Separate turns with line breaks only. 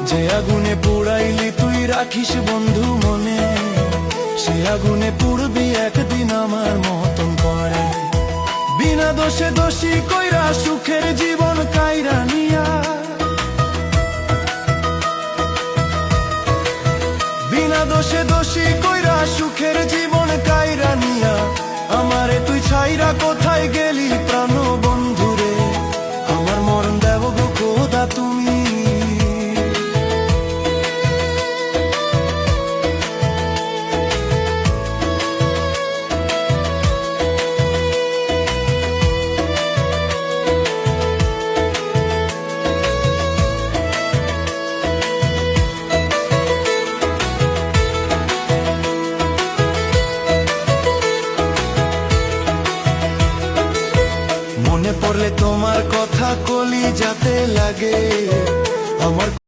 যে আগুনে পুড়াইলি তুই রাখিস বন্ধু মনে, সে আগুনে পুড়বি একদিন আমার মতন করে। বিনা দোষে দোষী কইরা সুখের জীবন কাইরা নিয়া, বিনা দোষে দোষী কইরা সুখের জীবন কাইরা নিয়া, আমারে তুই ছাইরা